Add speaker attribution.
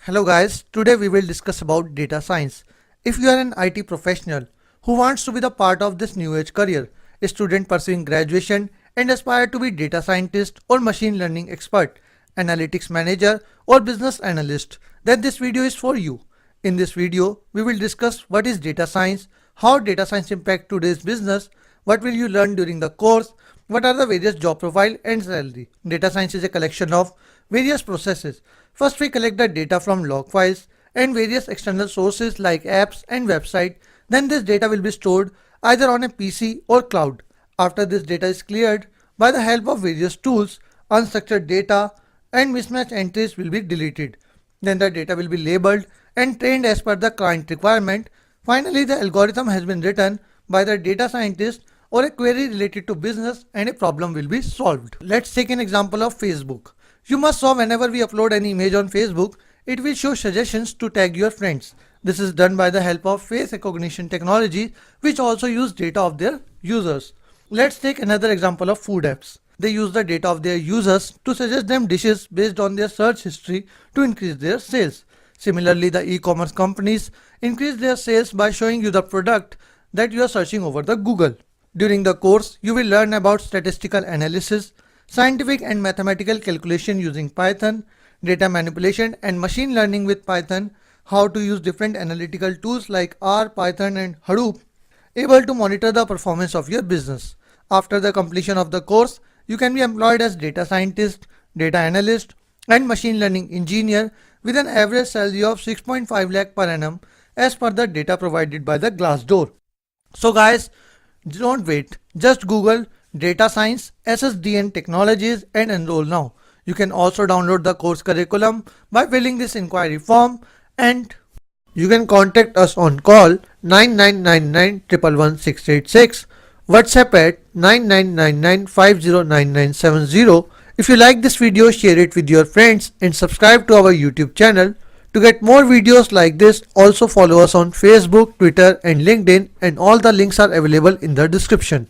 Speaker 1: Hello guys, today we will discuss about data science. If you are an IT professional who wants to be the part of this new age career, a student pursuing graduation and aspire to be data scientist or machine learning expert, analytics manager or business analyst, then this video is for you. In this video, we will discuss what is data science, how data science impact today's business, what will you learn during the course, what are the various job profile and salary. Data science is a collection of various processes. First, we collect the data from log files and various external sources like apps and website. Then this data will be stored either on a PC or cloud. After this data is cleared, by the help of various tools, unstructured data and mismatched entries will be deleted. Then the data will be labeled and trained as per the client requirement. Finally, the algorithm has been written by the data scientist or a query related to business and a problem will be solved. Let's take an example of Facebook. You must saw whenever we upload any image on Facebook, it will show suggestions to tag your friends. This is done by the help of face recognition technology, which also use data of their users. Let's take another example of food apps. They use the data of their users to suggest them dishes based on their search history to increase their sales. Similarly, the e-commerce companies increase their sales by showing you the product that you are searching over the Google. During the course, you will learn about statistical analysis, scientific and mathematical calculation using Python, data manipulation and machine learning with Python, how to use different analytical tools like R, Python and Hadoop, able to monitor the performance of your business. After the completion of the course, you can be employed as data scientist, data analyst and machine learning engineer with an average salary of 6.5 lakh per annum as per the data provided by the Glassdoor. So guys, don't wait, just Google data science, SSDN technologies and enroll now. You can also download the course curriculum by filling this inquiry form and you can contact us on call 9999 111 686, WhatsApp at 9999509970. If you like this video, share it with your friends and subscribe to our YouTube channel. To get more videos like this, also follow us on Facebook, Twitter and LinkedIn, and all the links are available in the description.